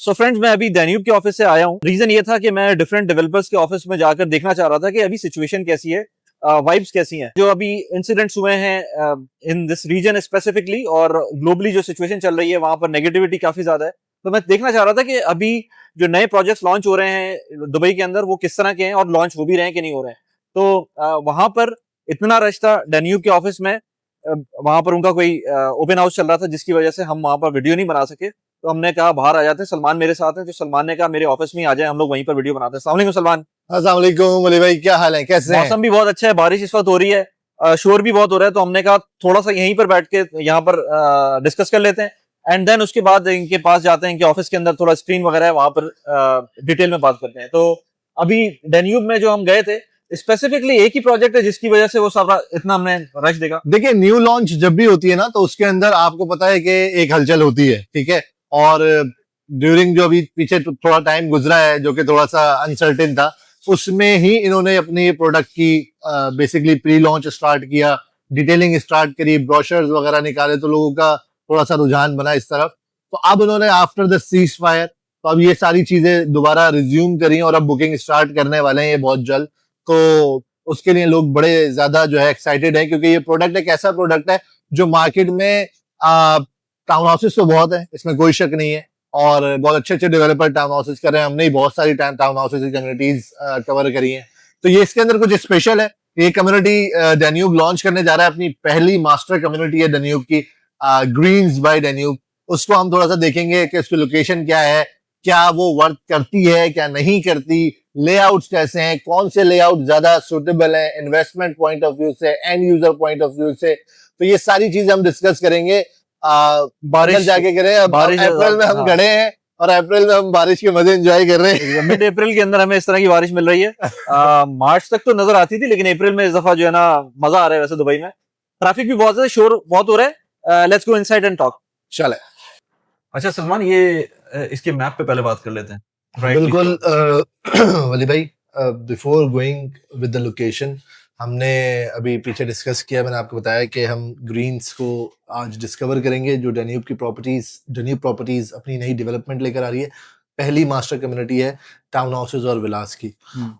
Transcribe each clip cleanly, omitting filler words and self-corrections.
So friends, मैं अभी Danube के ऑफिस से आया हूँ। रीजन ये था कि मैं डिफरेंट डेवलपर्स के ऑफिस में जाकर देखना चाह रहा था कि अभी सिचुएशन कैसी है, वाइब्स कैसी हैं, जो अभी इंसिडेंट्स हुए हैं इन दिस रीजन स्पेसिफिकली, और ग्लोबली जो सिचुएशन चल रही है वहां पर नेगेटिविटी काफी ज्यादा है। तो मैं देखना चाह रहा था कि अभी जो नए प्रोजेक्ट्स लॉन्च हो रहे हैं दुबई के अंदर वो किस तरह के हैं और लॉन्च हो भी रहे हैं कि नहीं हो रहे हैं। तो वहां पर इतना रश था डैन्यूब के ऑफिस में, वहां पर उनका कोई ओपन हाउस चल रहा था जिसकी वजह से हम वहां पर वीडियो नहीं बना सके। तो हमने कहा बाहर आ जाते हैं, सलमान मेरे साथ हैं, तो सलमान ने कहा मेरे ऑफिस में ही आ जाए, हम लोग वहीं पर वीडियो बनाते हैं। अस्सलाम वालेकुम सलमान। अस्सलाम वालेकुम अली भाई, क्या हाल है, कैसे हैं? मौसम भी बहुत अच्छा है, बारिश इस वक्त हो रही है, शोर भी बहुत हो रहा है, तो हमने कहा थोड़ा सा यहीं पर बैठ के यहाँ पर डिस्कस कर लेते हैं, एंड देन उसके बाद इनके पास जाते हैं, इनके ऑफिस के अंदर थोड़ा स्क्रीन वगैरह है, वहां पर डिटेल में बात करते हैं। तो अभी डैन्यूब में जो हम गए थे, स्पेसिफिकली एक ही प्रोजेक्ट है जिसकी वजह से वो सारा इतना हमने रश देखा। देखिए, न्यू लॉन्च जब भी होती है ना, तो उसके अंदर आपको पता है कि एक हलचल होती है, ठीक है। और ड्यूरिंग जो अभी पीछे थोड़ा टाइम गुजरा है जो कि थोड़ा सा अनसर्टेन था, उसमें ही इन्होंने अपनी प्रोडक्ट की बेसिकली प्री लॉन्च स्टार्ट किया, डिटेलिंग स्टार्ट करी, ब्रोशर्स वगैरह निकाले, तो लोगों का थोड़ा सा रुझान बना इस तरफ। तो अब उन्होंने आफ्टर द सीज फायर, तो अब ये सारी चीजें दोबारा रिज्यूम करी और अब बुकिंग स्टार्ट करने वाले हैं ये बहुत जल्द। तो उसके लिए लोग बड़े ज्यादा जो है एक्साइटेड है, क्योंकि ये प्रोडक्ट एक ऐसा प्रोडक्ट है जो मार्केट में टाउन हाउसेस तो बहुत है, इसमें कोई शक नहीं है, और बहुत अच्छे अच्छे डेवलपर टाउन हाउसेस कर रहे हैं। हमने ही बहुत सारी टाउन हाउसेस की कम्युनिटीज कवर करी हैं। तो ये इसके अंदर कुछ स्पेशल है। ये कम्युनिटी डैन्यूब लॉन्च करने जा रहा है, अपनी पहली मास्टर कम्युनिटी है डैन्यूब की, ग्रीन्स बाय डैन्यूब। उसको हम थोड़ा सा देखेंगे कि उसकी लोकेशन क्या है, क्या वो वर्क करती है, क्या नहीं करती, लेआउट्स कैसे हैं, कौन से लेआउट ज्यादा सुटेबल है इन्वेस्टमेंट पॉइंट ऑफ व्यू से, and user point of view से। तो ये सारी चीजें हम डिस्कस करेंगे। बारिश जाके करें, अब अप्रैल में हम खड़े हैं और अप्रैल में हम बारिश के मजे एंजॉय कर रहे हैं। मिड अप्रैल के अंदर हमें इस तरह की बारिश मिल रही है। मार्च तक तो नजर आती थी, लेकिन अप्रैल में इस दफा जो है ना मजा आ रहा है। वैसे दुबई में ट्रैफिक भी बहुत है, शोर बहुत हो रहा है। Let's go inside and talk. चले। अच्छा सलमान, ये इसके मैप पे पहले बात कर लेते हैं। बिल्कुल वली भाई, before going with the location, हमने अभी पीछे डिस्कस किया, मैंने आपको बताया कि हम ग्रीन्स को आज डिस्कवर करेंगे, जो डैन्यूब प्रॉपर्टीज अपनी नई डेवलपमेंट लेकर आ रही है। पहली मास्टर कम्युनिटी है टाउन हाउसेज और विलास की।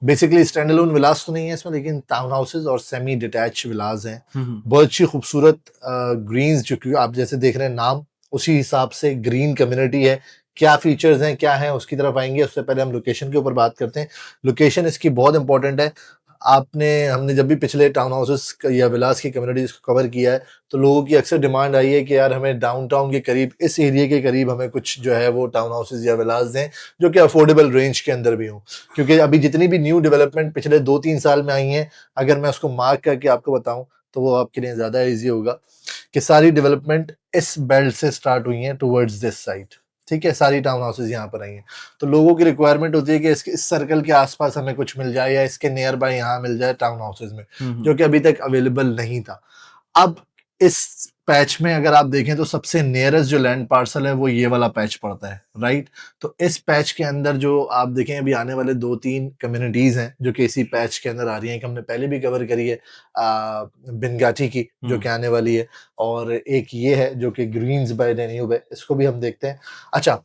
बेसिकली स्टैंड अलोन विलास तो नहीं है इसमें, लेकिन टाउन हाउसेज और सेमी डिटैच विलास हैं। बहुत अच्छी खूबसूरत ग्रीन्स, जो कि आप जैसे देख रहे हैं नाम उसी हिसाब से ग्रीन कम्युनिटी है। क्या फीचर्स हैं, क्या है, उसकी तरफ आएंगे। उससे पहले हम लोकेशन के ऊपर बात करते हैं। लोकेशन इसकी बहुत इंपॉर्टेंट है। हमने जब भी पिछले टाउन हाउसेस या विलास की कम्युनिटीज को कवर किया है, तो लोगों की अक्सर डिमांड आई है कि यार हमें डाउनटाउन के करीब, इस एरिया के करीब हमें कुछ जो है वो टाउन हाउसेस या विलास दें जो कि अफोर्डेबल रेंज के अंदर भी हों। क्योंकि अभी जितनी भी न्यू डेवलपमेंट पिछले 2-3 साल में आई हैं, अगर मैं उसको मार्क करके आपको बताऊं तो वो आपके लिए ज्यादा ईजी होगा कि सारी डेवलपमेंट इस बेल्ट से स्टार्ट हुई है टुवर्ड्स दिस साइड, ठीक है। सारी टाउन हाउसेज यहाँ पर आई हैं, तो लोगों की रिक्वायरमेंट होती है कि इस सर्कल के आसपास हमें कुछ मिल जाए या इसके नियर बाय यहाँ मिल जाए टाउन हाउसेज में, जो कि अभी तक अवेलेबल नहीं था। अब इस पैच में अगर आप देखें तो सबसे नियरेस्ट जो लैंड पार्सल है वो ये वाला पैच पड़ता है, राइट। तो इस पैच के अंदर जो आप देखें, अभी आने वाले 2-3 कम्युनिटीज हैं जो कि इसी पैच के अंदर आ रही हैं, कि हमने पहले भी कवर करी है बिनगाटी की, जो कि आने वाली है, और एक ये है जो कि ग्रीन्स बाय डैन्यूब है, इसको भी हम देखते हैं। अच्छा,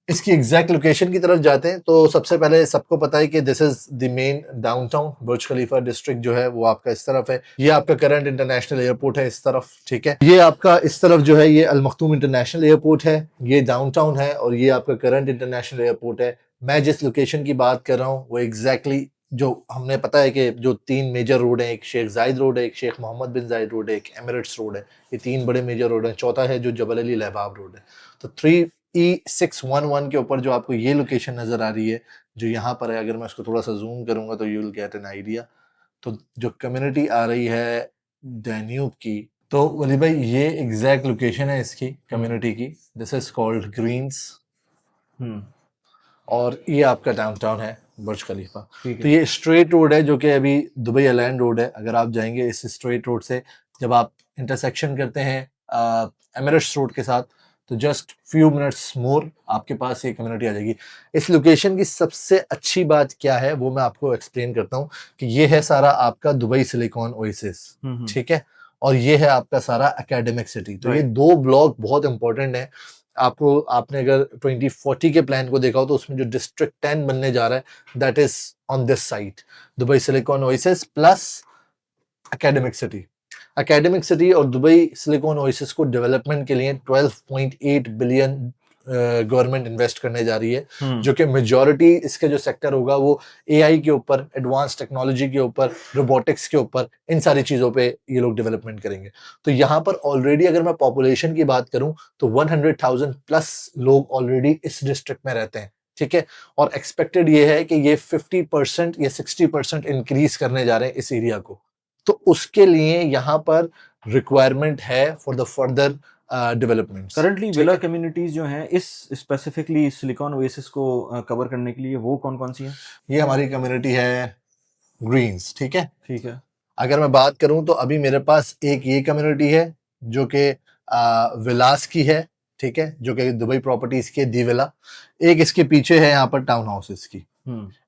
इसकी एग्जैक्ट लोकेशन की तरफ जाते हैं, तो सबसे पहले सबको पता है कि this is the main downtown. Burj Khalifa district जो है वो आपका इस तरफ है। ये आपका करंट इंटरनेशनल एयरपोर्ट है इस तरफ, ठीक है। ये आपका इस तरफ जो है ये अल मखतूम इंटरनेशनल एयरपोर्ट है, ये डाउनटाउन है, और ये आपका करंट इंटरनेशनल एयरपोर्ट है। मैं जिस लोकेशन की बात कर रहा हूँ वो एग्जैक्टली जो हमने पता है कि जो 3 मेजर रोड है, एक शेख जायद रोड है, एक शेख मोहम्मद बिन जायद रोड है, एक एमिरेट्स रोड है। ये 3 बड़े मेजर रोड है। चौथा है जो जबल अली लहबाब रोड है। तो 3E611 के ऊपर जो आपको ये लोकेशन नजर आ रही है, जो यहाँ पर है, अगर मैं इसको थोड़ा सा जूम करूंगा तो you will get an idea. तो जो कम्युनिटी आ रही है डैन्यूब की, तो वली भाई ये एग्जैक्ट लोकेशन है इसकी कम्युनिटी की। दिस इज कॉल्ड ग्रीन्स, और ये आपका डाउनटाउन है बुर्ज खलीफा। तो ये स्ट्रेट रोड है जो कि अभी दुबई एयरलाइन रोड है। अगर आप जाएंगे इस स्ट्रेट रोड से, जब आप इंटरसेक्शन करते हैं एमिरेट्स रोड के साथ, तो जस्ट फ्यू मिनट्स मोर आपके पास ये कम्युनिटी आ जाएगी। इस लोकेशन की सबसे अच्छी बात क्या है वो मैं आपको एक्सप्लेन करता हूँ, कि ये है सारा आपका दुबई सिलिकॉन ओएसिस, ठीक है, और ये है आपका सारा एकेडमिक सिटी। तो ये 2 ब्लॉक बहुत इंपॉर्टेंट है। आपको आपने अगर 2040 के प्लान को देखा हो तो उसमें जो डिस्ट्रिक्ट 10 बनने जा रहा है that is on this site, Dubai silicon oasis plus academic city. Academic city और दुबई सिलिकॉन ओएसिस को डेवलपमेंट के लिए 12.8 बिलियन गवर्नमेंट इन्वेस्ट करने जा रही है, जो कि मेजॉरिटी इसके जो सेक्टर होगा वो एआई के ऊपर, एडवांस टेक्नोलॉजी के ऊपर, रोबोटिक्स के ऊपर, इन सारी चीजों पे ये लोग डेवलपमेंट करेंगे। तो यहाँ पर ऑलरेडी अगर मैं पॉपुलेशन की बात करूं तो 100,000 प्लस लोग ऑलरेडी इस डिस्ट्रिक्ट में रहते हैं, ठीक है। और एक्सपेक्टेड ये है कि ये 50% या 60% इंक्रीज करने जा रहे हैं इस एरिया को। तो उसके लिए यहाँ पर रिक्वायरमेंट है for the further development. Currently villa communities जो हैं इस स्पेसिफिकली सिलिकॉन ओएसिस को कवर करने के लिए वो कौन कौन सी हैं? ये हमारी कम्युनिटी है ग्रीन्स, ठीक है। ठीक है। अगर मैं बात करूं तो अभी मेरे पास एक ये कम्युनिटी है जो कि विलास की है, ठीक है, जो कि दुबई प्रॉपर्टीज की दी विला। एक इसके पीछे है यहाँ पर टाउन हाउसेस की।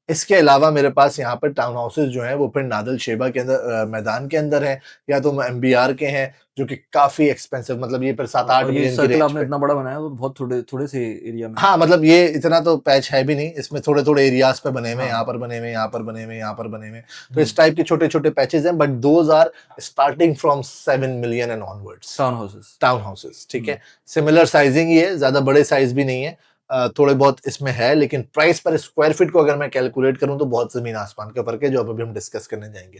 इसके अलावा मेरे पास यहाँ पर टाउन हाउसेस जो हैं वो फिर नादल शेबा के अंदर मैदान के अंदर है, या तो एमबीआर के हैं जो कि काफी एक्सपेंसिव, मतलब ये फिर 7-8 मिलियन की सर्कल रेंज आपने पे। इतना बड़ा बनाया तो बहुत थोड़े थोड़े से एरिया में। हाँ, मतलब ये इतना तो पैच है भी नहीं, इसमें थोड़े थोड़े एरियाज पे बने हुए, हाँ। यहाँ पर बने हुए, यहाँ पर बने हुए, यहाँ पर बने हुए, तो इस टाइप के छोटे छोटे पैचेस हैं, but those are starting from 7 million and onwards. Town houses, ठीक है। सिमिलर साइजिंग ही है, ज्यादा बड़े साइज भी नहीं है, थोड़े बहुत इसमें है, लेकिन प्राइस पर स्क्वायर फीट को अगर मैं कैलकुलेट करूं तो बहुत जमीन आसमान का फर्क है, जो अभी हम डिस्कस करने जाएंगे।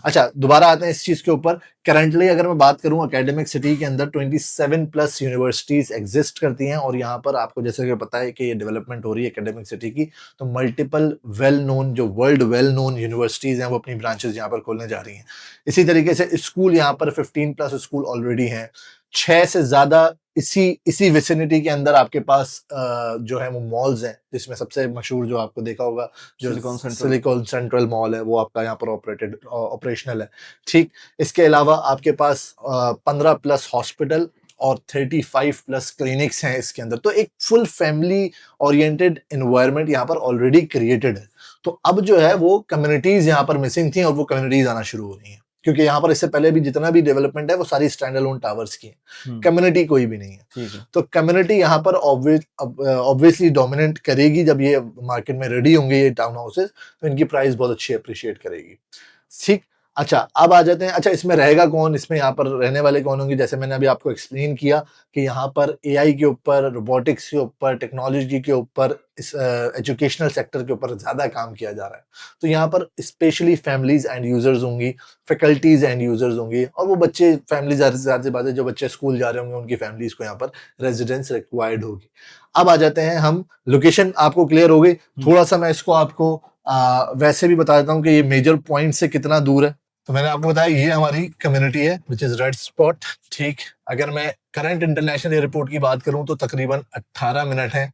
अच्छा, दोबारा आते हैं इस चीज के ऊपर। करंटली अगर मैं बात करूं एकेडमिक सिटी के अंदर 27 प्लस यूनिवर्सिटीज एग्जिस्ट करती हैं, और यहाँ पर आपको जैसे कि पता है कि ये डेवलपमेंट हो रही है एकेडमिक सिटी की, तो मल्टीपल वेल नोन, जो वर्ल्ड वेल नोन यूनिवर्सिटीज हैं वो अपनी ब्रांचेस यहाँ पर खोलने जा रही हैं। इसी तरीके से स्कूल यहाँ पर 15 प्लस स्कूल ऑलरेडी हैं, 6 से ज्यादा इसी विसिनिटी के अंदर आपके पास जो है वो मॉल्स हैं, जिसमें सबसे मशहूर जो आपको देखा होगा जो सिलिकॉन सेंट्रल मॉल है वो आपका यहाँ पर ऑपरेशनल है, ठीक। इसके अलावा आपके पास 15 प्लस हॉस्पिटल और 35 प्लस क्लिनिक्स हैं इसके अंदर। तो एक फुल फैमिली ओरिएंटेड एनवायरनमेंट यहाँ पर ऑलरेडी क्रिएटेड है। तो अब जो है वो कम्युनिटीज यहाँ पर मिसिंग थी और वो कम्युनिटीज आना शुरू हो रही हैं, क्योंकि यहाँ पर इससे पहले भी जितना भी डेवलपमेंट है वो सारी स्टैंड अलोन टावर्स की है, कम्युनिटी कोई भी नहीं है। तो कम्युनिटी यहाँ पर ऑब्वियसली डोमिनेट करेगी। जब ये मार्केट में रेडी होंगे ये टाउन हाउसेस, तो इनकी प्राइस बहुत अच्छी अप्रिशिएट करेगी, ठीक। अच्छा, अब आ जाते हैं, अच्छा इसमें रहेगा कौन, इसमें यहाँ पर रहने वाले कौन होंगे। जैसे मैंने अभी आपको एक्सप्लेन किया कि यहाँ पर एआई के ऊपर, रोबोटिक्स के ऊपर, टेक्नोलॉजी के ऊपर, इस एजुकेशनल सेक्टर के ऊपर ज्यादा काम किया जा रहा है। तो यहाँ पर स्पेशली फैमिलीज एंड यूजर्स होंगी, फैकल्टीज एंड यूजर्स होंगी, और वो बच्चे फैमिलीज ज़ाहिर बात है जो बच्चे स्कूल जा रहे होंगे उनकी फैमिलीज को यहाँ पर रेजिडेंस रिक्वायर्ड होगी। अब आ जाते हैं हम, लोकेशन आपको क्लियर हो गई। थोड़ा सा मैं इसको आपको वैसे भी बता देता हूँ कि ये मेजर पॉइंट से कितना दूर है। तो मैंने आपको बताया ये हमारी कम्युनिटी है विच इज रेड स्पॉट, ठीक। अगर मैं करंट इंटरनेशनल एयरपोर्ट की बात करूं तो तकरीबन 18 मिनट है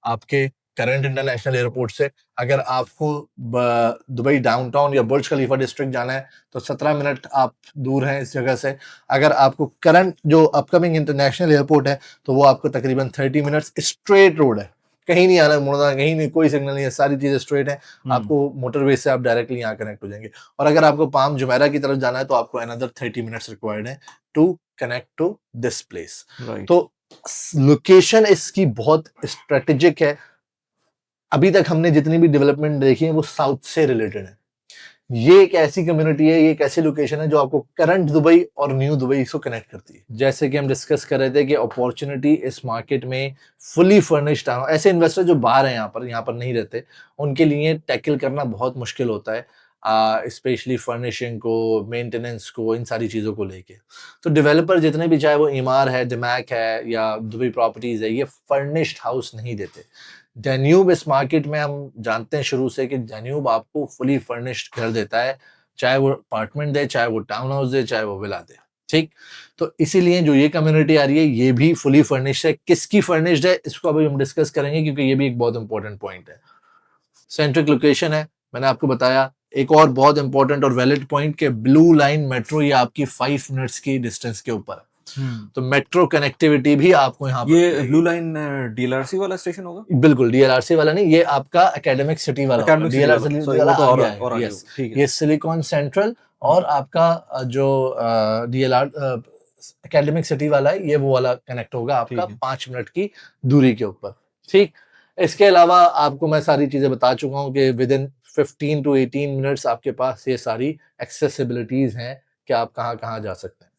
आपके करंट इंटरनेशनल एयरपोर्ट से। अगर आपको दुबई डाउनटाउन या बुर्ज खलीफा डिस्ट्रिक्ट जाना है तो 17 मिनट आप दूर हैं इस जगह से। अगर आपको करंट जो अपकमिंग इंटरनेशनल एयरपोर्ट है तो वो आपको तकरीबन 30 मिनट्स स्ट्रेट रोड है, कहीं नहीं आना मुड़ना, कहीं नहीं, कोई सिग्नल नहीं है, सारी चीजें स्ट्रेट है। आपको मोटरवे से आप डायरेक्टली यहाँ कनेक्ट हो जाएंगे। और अगर आपको पाम जुमेरा की तरफ जाना है तो आपको अनदर 30 मिनट्स रिक्वायर्ड है to connect to this place. तो लोकेशन इसकी बहुत स्ट्रेटेजिक है। अभी तक हमने जितनी भी डेवलपमेंट देखी है वो साउथ से रिलेटेड है। ये एक ऐसी कम्युनिटी है, ये एक ऐसी लोकेशन है जो आपको करंट दुबई और न्यू दुबई को कनेक्ट करती है। जैसे कि हम डिस्कस कर रहे थे कि अपॉर्चुनिटी इस मार्केट में फुली फर्निश्ड, ऐसे इन्वेस्टर जो बाहर हैं यहाँ पर नहीं रहते, उनके लिए टैकल करना बहुत मुश्किल होता है, स्पेशली फर्निशिंग को, मेंटेनेंस को, इन सारी चीज़ों को लेके। तो डेवलपर जितने भी, चाहे वो इमार है, दिमाग है या दुबई प्रॉपर्टीज है, ये फर्निश्ड हाउस नहीं देते। डेन्यूब इस मार्केट में हम जानते हैं शुरू से कि डेन्यूब आपको फुली फर्निश्ड घर देता है, चाहे वो अपार्टमेंट दे, चाहे वो टाउन हाउस दे, चाहे वो विला दे, ठीक। तो इसीलिए जो ये कम्युनिटी आ रही है ये भी फुली फर्निश्ड है। किसकी फर्निश्ड है इसको अभी हम डिस्कस करेंगे, क्योंकि ये भी एक बहुत इंपॉर्टेंट पॉइंट है। सेंट्रिक लोकेशन है, मैंने आपको बताया। एक और बहुत इंपॉर्टेंट और वैलिड पॉइंट के ब्लू लाइन मेट्रो, ये आपकी 5 मिनट्स की डिस्टेंस के ऊपर है। तो मेट्रो कनेक्टिविटी भी आपको यहाँ पर, ये ब्लू लाइन डीएलआरसी वाला स्टेशन होगा? बिल्कुल, डीएलआरसी वाला नहीं, ये आपका एकेडमिक सिटी वाला, डीएलआरसी वाला, ये सिलिकॉन सेंट्रल और आपका जो डीएलआर एकेडमिक सिटी वाला है, ये वो वाला कनेक्ट होगा आपका ठीक है। 5 मिनट की दूरी के ऊपर। ठीक, इसके अलावा आपको मैं सारी चीजें बता चुका हूँ कि विद इन 15 to 18 मिनट्स आपके पास ये सारी एक्सेसिबिलिटीज हैं कि आप कहाँ कहाँ जा सकते हैं।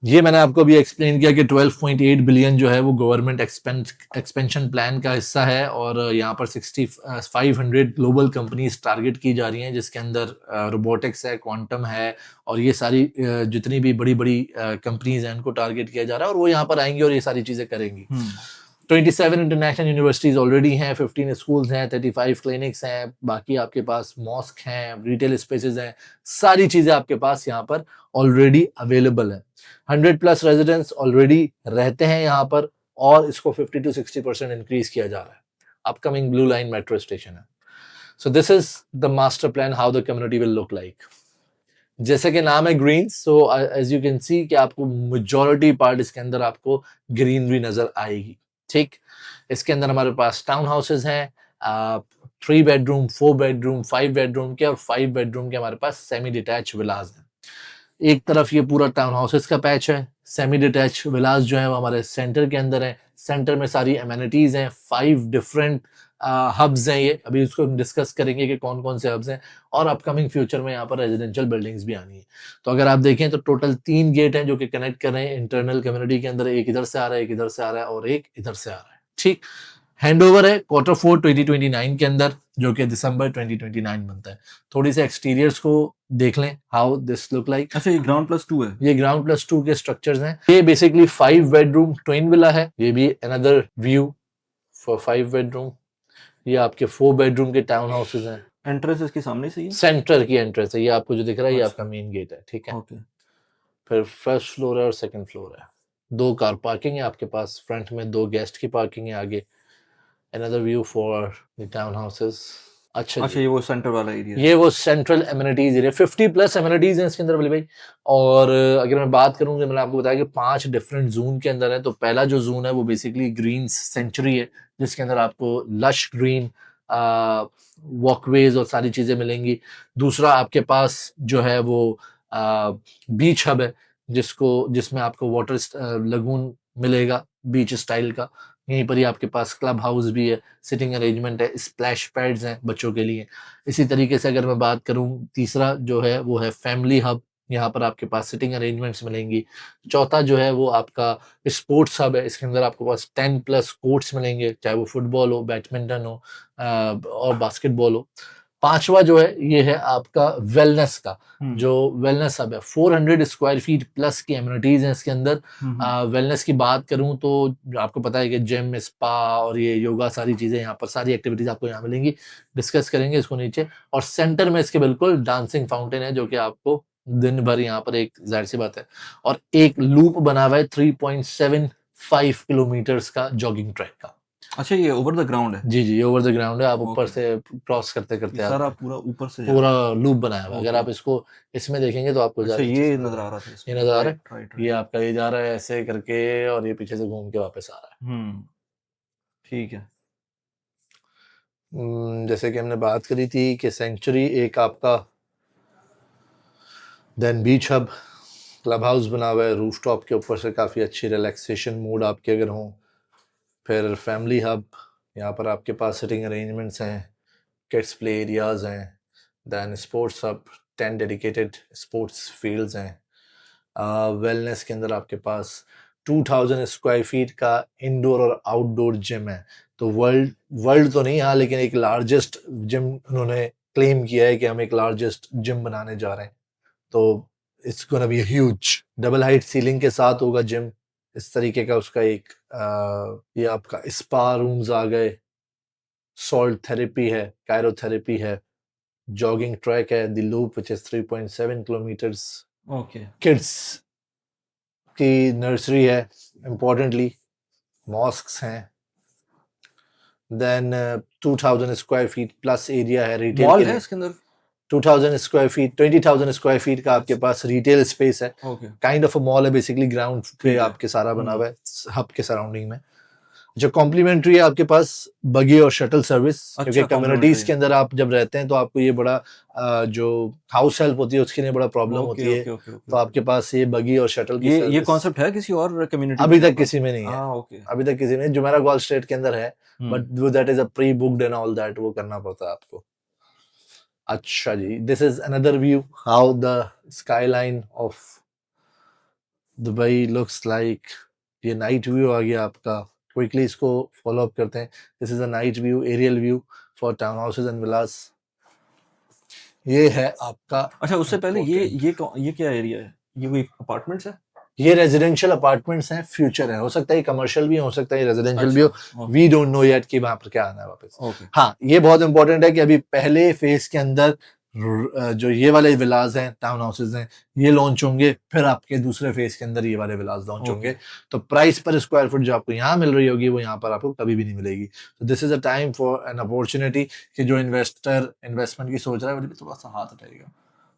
ये मैंने आपको अभी एक्सप्लेन किया कि 12.8 बिलियन जो है वो गवर्नमेंट एक्सपेंशन प्लान का हिस्सा है, और यहाँ पर 500 ग्लोबल कंपनीज टारगेट की जा रही हैं, जिसके अंदर रोबोटिक्स है, क्वांटम है, और ये सारी जितनी भी बड़ी बड़ी कंपनीज हैं उनको टारगेट किया जा रहा है, और वो यहाँ पर आएंगी और ये सारी चीजें करेंगी। 27 इंटरनेशनल यूनिवर्सिटीज ऑलरेडी हैं, 15 स्कूल्स हैं, 35 क्लिनिक्स हैं, बाकी आपके पास मॉस्क हैं, रिटेल स्पेसेस हैं, सारी चीजें आपके पास यहाँ पर ऑलरेडी अवेलेबल है। 100+ रेजिडेंट्स ऑलरेडी रहते हैं यहाँ पर, और इसको 50 to 60% इंक्रीज किया जा रहा है। Upcoming blue line metro station है। So this is the master plan how the community will look like. जैसे कि नाम है greens, so as you can see कि आपको मेजॉरिटी पार्ट इसके अंदर आपको ग्रीनरी नजर आएगी। ठीक, इसके अंदर हमारे पास टाउन हाउसेज हैं, 3 बेडरूम, 4 बेडरूम, 5 बेडरूम के, और 5 बेडरूम के हमारे पास सेमी डिटैच विलाज हैं। एक तरफ ये पूरा टाउन हाउसेस का पैच है, सेमी डिटैच विलाज जो है वो हमारे सेंटर के अंदर है। सेंटर में सारी एमेनिटीज हैं, 5 डिफरेंट हब्स हैं, ये अभी इसको डिस्कस करेंगे कि कौन कौन से हब्स हैं, और अपकमिंग फ्यूचर में यहाँ पर रेजिडेंशियल बिल्डिंग्स भी आनी है। तो अगर आप देखें तो टोटल 3 गेट हैं जो कि कनेक्ट कर रहे हैं इंटरनल कम्युनिटी के अंदर, एक इधर से आ रहा है, एक इधर से आ रहा है, और एक इधर से आ रहा है। ठीक, हैंडओवर है Q4 2029 के अंदर, जो कि दिसंबर 2029 बनता है। थोड़ी से एक्सटीरियर्स को देख लें, हाउ दिस लुक लाइक। अच्छा, ये ग्राउंड प्लस 2 है? ये ग्राउंड प्लस 2 के स्ट्रक्चर्स हैं। ये बेसिकली 5 बेडरूम ट्विन विला है। ये भी अनदर व्यू फॉर 5 बेडरूम। ये आपके 4 बेडरूम के टाउन हाउसेज हैं। एंट्रेंस इसके सामने से ही है? सेंटर की एंट्रेंस है, ये आपको जो दिख रहा है ये अच्छा। आपका मेन गेट है। ठीक है, ओके। फिर फर्स्ट फ्लोर है और सेकंड फ्लोर है। 2 कार पार्किंग है आपके पास, फ्रंट में 2 गेस्ट की पार्किंग है आगे। Another view for the town houses. अच्छा, ये वो सेंटर वाला एरिया है? ये वो सेंट्रल एमिनिटीज एरिया, 50+ एमिनिटीज हैं इसके अंदर बली भाई। और अगर मैं बात करूं, मैंने आपको बताया कि 5 डिफरेंट जोन के अंदर है। तो पहला जो जोन है वो बेसिकली ग्रीन सेंचुरी है, जिसके अंदर आपको लश ग्रीन वॉकवेज और सारी चीजें मिलेंगी। दूसरा आपके पास जो है वो बीच हब है, जिसमें आपको वाटर लगून मिलेगा बीच स्टाइल का। यहीं पर ही आपके पास क्लब हाउस भी है, सिटिंग अरेंजमेंट है, स्प्लैश पैड्स हैं बच्चों के लिए। इसी तरीके से अगर मैं बात करूं, तीसरा जो है वो है फैमिली हब, यहाँ पर आपके पास सिटिंग अरेंजमेंट्स मिलेंगी। चौथा जो है वो आपका स्पोर्ट्स हब है, इसके अंदर आपके पास 10+ कोर्ट्स मिलेंगे, चाहे वो फुटबॉल हो, बैडमिंटन हो और बास्केटबॉल हो। पांचवा जो है ये है आपका वेलनेस का, जो वेलनेस हब है। 400 स्क्वायर फीट प्लस की एमिनिटीज हैं इसके अंदर। वेलनेस की बात करूं तो आपको पता है कि जिम, स्पा और ये योगा, सारी चीजें यहाँ पर, सारी एक्टिविटीज आपको यहाँ मिलेंगी। डिस्कस करेंगे इसको नीचे। और सेंटर में इसके बिल्कुल डांसिंग फाउंटेन है, जो कि आपको दिन भर यहाँ पर, एक जाहिर सी बात है, और एक लूप बना हुआ है 3.75 किलोमीटर्स का जॉगिंग ट्रैक का। अच्छा, ये ओवर द ग्राउंड है? जी, ये ओवर द ग्राउंड है। आप ऊपर से क्रॉस करते करते सारा पूरा ऊपर से पूरा लूप बनाया हुआ है। अगर आप इसको इसमें देखेंगे तो आपको अच्छा, ये नजर आ रहा था ये नजर आ रहा है। ये आपका ये जा रहा है ऐसे करके, और ये पीछे से घूम के वापस आ रहा है। ठीक है। जैसे कि हमने बात करी थी कि सेंचुरी एक आपका, देन बीच हब, क्लब हाउस बना हुआ है रूफटॉप के ऊपर से, काफ़ी अच्छी रिलैक्सेशन मूड आपके अगर हों। फिर फैमिली हब, यहाँ पर आपके पास सिटिंग अरेंजमेंट्स हैं, किड्स प्ले एरियाज हैं। Then sports hub, 10 dedicated sports fields हैं। वेलनेस के अंदर आपके पास 2000 स्क्वायर फीट का इंडोर और आउटडोर जिम है। तो वर्ल्ड तो नहीं, हाँ, लेकिन एक लार्जेस्ट जिम उन्होंने क्लेम किया है कि हम एक लार्जेस्ट जिम बनाने जा रहे हैं। तो it's gonna be huge, double height ceiling के साथ होगा जिम, इस तरीके का उसका एक ये आपका स्पा रूम्स आ गए, सॉल्ट थेरेपी है, कायरोथेरेपी है, जॉगिंग ट्रैक है, the loop which is 3.7 kilometres. Okay. Kids की नर्सरी है, इंपॉर्टेंटली मॉस्क्स हैं। Then 2000 square feet plus area है रिटेल मॉल के है लिए। इसके अंदर? 2000 स्क्वायर फीट, 20,000 स्क्वायर फीट का आपके पास रिटेल स्पेस है। Okay. Kind of a mall है बेसिकली, ग्राउंड पे ठीक है। आपके सारा बना हुआ है हब के सराउंडिंग में। जो कॉम्प्लीमेंट्री है आपके पास बगी और शटल सर्विस, क्योंकि अच्छा, कम्युनिटीज complimentary के अंदर आप जब रहते हैं तो आपको ये बड़ा जो हाउस हेल्प होती है उसके लिए बड़ा प्रॉब्लम ओके होती है, ओके ओके ओके तो आपके पास ये बगी और शटल की ये सर्विस कॉन्सेप्ट है किसी और कम्युनिटी अभी में तक किसी में नहीं है। हाँ ओके अभी तक किसी में, जुमेरा गॉल स्टेट के अंदर है, but that is a pre booked and all that, वो करना पड़ता है आपको। अच्छा जी, this is another view how the skyline of Dubai looks like. ये नाइट व्यू आ गया आपका, क्विकली इसको फॉलो अप करते हैं। This is a night view, aerial view for town houses and villas. ये है आपका। अच्छा उससे पहले ये क्या एरिया है, ये कोई अपार्टमेंट्स है? ये रेजिडेंशियल अपार्टमेंट्स हैं, फ्यूचर है, हो सकता है कमर्शियल भी हो सकता है रेजिडेंशियल भी हो, अच्छा वी डोंट नो येट कि वहां पर क्या आना है वापस। ओके हाँ, ये बहुत इंपॉर्टेंट है कि अभी पहले फेज के अंदर जो ये वाले विलास हैं, टाउन हाउसेज हैं, ये लॉन्च होंगे, फिर आपके दूसरे फेज के अंदर ये वाले विलास लॉन्च होंगे। तो प्राइस पर स्क्वायर फुट जो आपको यहाँ मिल रही होगी वो यहाँ पर आपको कभी भी नहीं मिलेगी। तो this is a time for an opportunity कि जो इन्वेस्टर इन्वेस्टमेंट की सोच रहा है, वो थोड़ा सा हाथ हटाएगा,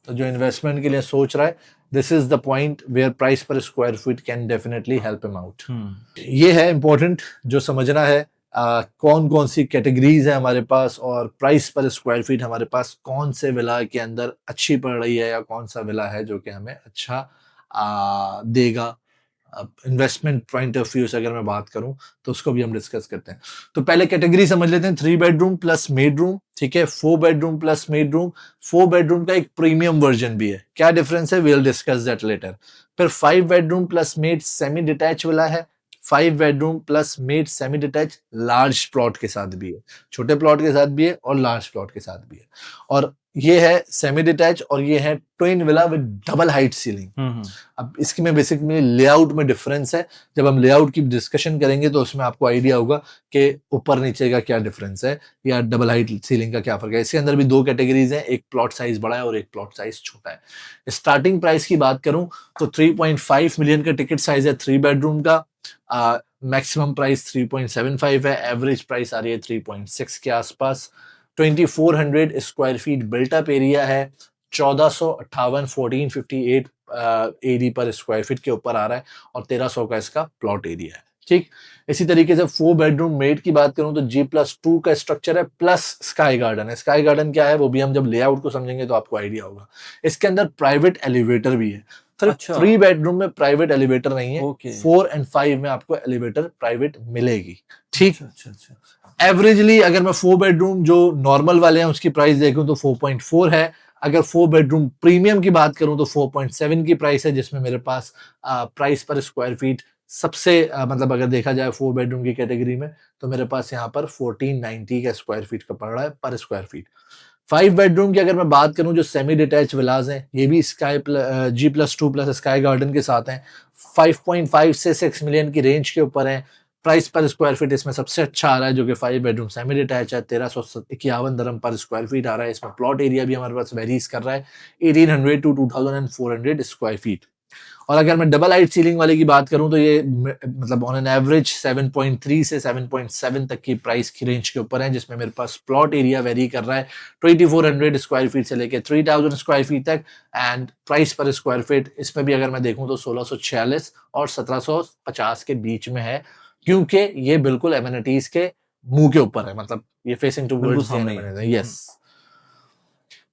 तो जो इन्वेस्टमेंट के लिए सोच रहा है, this is the point where price per square feet can definitely help him out. ये है इंपॉर्टेंट जो समझना है, कौन कौन सी कैटेगरीज है हमारे पास और प्राइस पर स्क्वायर फीट हमारे पास कौन से विला के अंदर अच्छी पड़ रही है, या कौन सा विला है जो कि हमें अच्छा देगा। इन्वेस्टमेंट पॉइंट ऑफ व्यू से अगर मैं बात करूं तो उसको भी हम डिस्कस करते हैं। तो पहले कैटेगरी समझ लेते हैं, 3 बेडरूम प्लस मेड रूम, ठीक है, 4 bedroom plus made room. 4 bedroom का एक प्रीमियम वर्जन भी है, क्या डिफरेंस है, वील डिस्कस दैट लेटर। फिर 5 bedroom plus maid semi detach वाला है, 5 bedroom plus maid semi detach large plot के साथ भी है, छोटे प्लॉट के साथ भी है और लार्ज प्लॉट के साथ भी है। और ये है सेमी डिटैच और ये है twin villa with double height ceiling. अब इसकी में बेसिकली लेआउट में डिफरेंस है, जब हम लेआउट की डिस्कशन करेंगे तो उसमें आपको आइडिया होगा कि ऊपर नीचे का क्या डिफरेंस है या डबल हाइट सीलिंग का क्या फर्क है। इसके अंदर भी 2 कैटेगरीज हैं, एक प्लॉट साइज बड़ा है और एक प्लॉट साइज छोटा है। स्टार्टिंग प्राइस की बात करूं तो 3.5 मिलियन का टिकट साइज है 3 बेडरूम का। मैक्सिमम प्राइस 3.75 है, एवरेज प्राइस आ रही है 3.6 के आसपास। 2400 स्क्वायर फीट बिल्टअप एरिया है, 1458 1458 एडी पर स्क्वायर फीट के ऊपर आ रहा है और 1300 का इसका प्लॉट एरिया है। ठीक, इसी तरीके से 4 बेडरूम मेड की बात करूं तो G+2 का स्ट्रक्चर है प्लस स्काई गार्डन है। स्काई गार्डन क्या है वो भी हम जब लेआउट को समझेंगे तो आपको आइडिया होगा। इसके अंदर प्राइवेट एलिवेटर भी है। अच्छा 3 बेडरूम में प्राइवेट एलिवेटर नहीं है, ओके 4 और 5 में आपको एलिवेटर प्राइवेट मिलेगी। ठीक, अच्छा अच्छा अच्छा एवरेजली अगर मैं 4 बेडरूम जो नॉर्मल वाले हैं उसकी प्राइस देखूं तो 4.4 है। अगर 4 बेडरूम प्रीमियम की बात करूं तो 4.7 की प्राइस है, जिसमें मेरे पास प्राइस पर स्क्वायर फीट सबसे मतलब अगर देखा जाए 4 बेडरूम की कैटेगरी में तो मेरे पास यहाँ पर 1490 का स्क्वायर फीट का पड़ रहा है पर स्क्वायर फीट। 5 बेडरूम की अगर मैं बात करूं जो सेमी डिटैच विलास हैं, ये भी sky G+2 plus sky garden के साथ हैं, 5.5 से 6 मिलियन की रेंज के ऊपर है। प्राइस पर स्क्वायर फीट इसमें सबसे अच्छा आ रहा है जो कि 5 बेडरूम सेमी डिटैच है, 1351 दरम पर स्क्वायर फीट आ रहा है। इसमें प्लॉट एरिया भी हमारे पास वेरीज कर रहा है 1800 टू 2400 स्क्वायर फीट। और अगर मैं डबल हाइट सीलिंग वाले की बात करूं तो ये मतलब ऑन एन एवरेज 7.3 से 7.7 तक की प्राइस की रेंज के ऊपर है, जिसमें मेरे पास प्लॉट एरिया वेरी कर रहा है 2400 स्क्वायर फीट से लेकर 3000 स्क्वायर फीट तक। And price per square feet इसमें भी अगर मैं देखूं तो 1646 और 1750 के बीच में है, क्योंकि ये बिल्कुल एमिनिटीज के मुंह के ऊपर है, मतलब ये फेसिंग टुवर्ड्स सामने ही है। यस।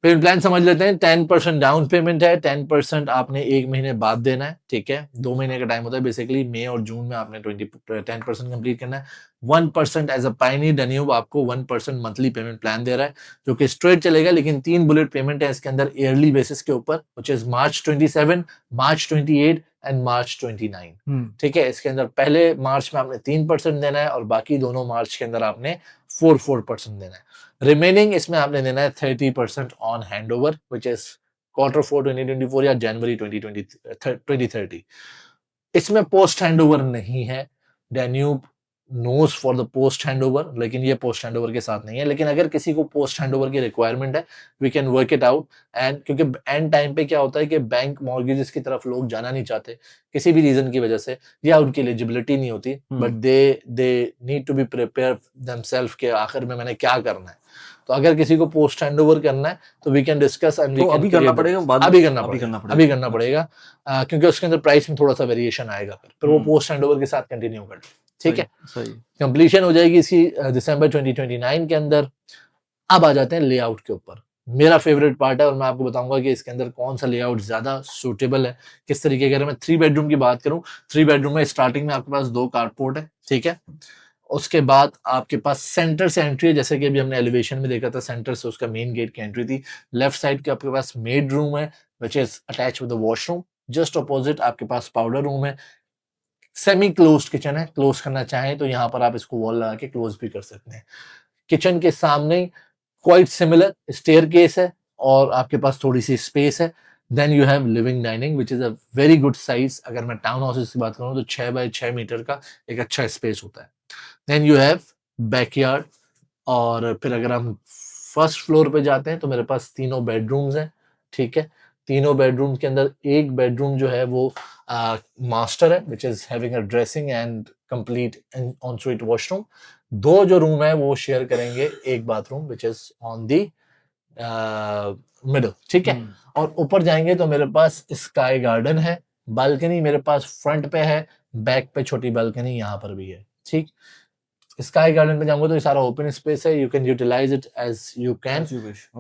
पेमेंट प्लान समझ लेते हैं, 10% डाउन पेमेंट है, 10% आपने 1 महीने बाद देना है, ठीक है, 2 महीने का टाइम होता है बेसिकली, मई और जून में आपने 10% कंप्लीट करना है। 1% एज अ पायनियर डैन्यूब आपको 1% मंथली पेमेंट प्लान दे रहा है जो कि स्ट्रेट चलेगा, लेकिन 3 बुलेट पेमेंट है इसके अंदर ईयरली बेसिस के ऊपर, which is March 27, March 28 and March 29। ठीक है, इसके अंदर पहले मार्च में आपने 3% देना है और बाकी दोनों मार्च के अंदर आपने 4% देना है। रिमेनिंग इसमें आपने देना है 30% on handover, which is Q4 2024 या जनवरी 2030। इसमें पोस्ट हैंडओवर नहीं है, Danube knows for the post handover, लेकिन ये पोस्ट हैंडओवर के साथ नहीं है। लेकिन अगर किसी को पोस्ट हैंडओवर की रिक्वायरमेंट है, we can work it out. And क्योंकि एंड टाइम पे क्या होता है कि बैंक मॉर्गेजेस की तरफ लोग जाना नहीं चाहते किसी भी रीजन की वजह से, या उनकी एलिजिबिलिटी नहीं होती, but they need to be prepare themself के आखिर में मैंने क्या करना है। तो अगर किसी को पोस्ट हैंडओवर करना है तो we can discuss and we can अभी करना पड़ेगा अभी करना पड़ेगा क्योंकि उसके अंदर प्राइस में थोड़ा सा वेरिएशन आएगा, फिर वो पोस्ट हैंडओवर के साथ कंटिन्यू कर। ठीक है, सही। कंप्लीशन हो जाएगी इसकी दिसंबर 2029 के अंदर। अब आ जाते हैं लेआउट के ऊपर, मेरा फेवरेट पार्ट है और मैं आपको बताऊंगा कि इसके अंदर कौन सा लेआउट ज्यादा सूटेबल है, किस तरीके का। अगर मैं 3 बेडरूम की बात करूं, 3 बेडरूम में स्टार्टिंग में आपके पास 2 कारपोर्ट है, ठीक है। उसके बाद आपके पास सेंटर से एंट्री है, जैसे कि अभी हमने एलिवेशन में देखा था, सेंटर से उसका मेन गेट की एंट्री थी। लेफ्ट साइड के आपके पास मेड रूम है which is attach with the washroom. Just opposite आपके पास पाउडर रूम है। सेमी क्लोज्ड किचन है, क्लोज करना चाहें तो यहाँ पर आप इसको वॉल लगा के क्लोज भी कर सकते हैं। किचन के सामने क्वाइट सिमिलर स्टेयरकेस है और आपके पास थोड़ी सी स्पेस है। Then you have living dining which is a very good size. अगर मैं टाउन हाउसेस की बात करूं तो 6 बाय 6 मीटर का एक अच्छा स्पेस होता है। Then you have backyard. और फिर अगर हम फर्स्ट फ्लोर पे जाते हैं तो मेरे पास तीनों बेडरूम्स हैं, ठीक है। तीनों बेडरूम के अंदर एक बेडरूम जो है वो मास्टर है which is having a dressing and complete on-sweet washroom. 2 जो रूम है वो शेयर करेंगे एक bathroom which is on the middle, ठीक है। और ऊपर जाएंगे तो मेरे पास स्काई गार्डन है। बालकनी मेरे पास फ्रंट पे है, बैक पे छोटी बालकनी यहाँ पर भी है, ठीक। स्काई गार्डन में जाऊंगा तो ये सारा ओपन स्पेस है, you can utilise it as you can,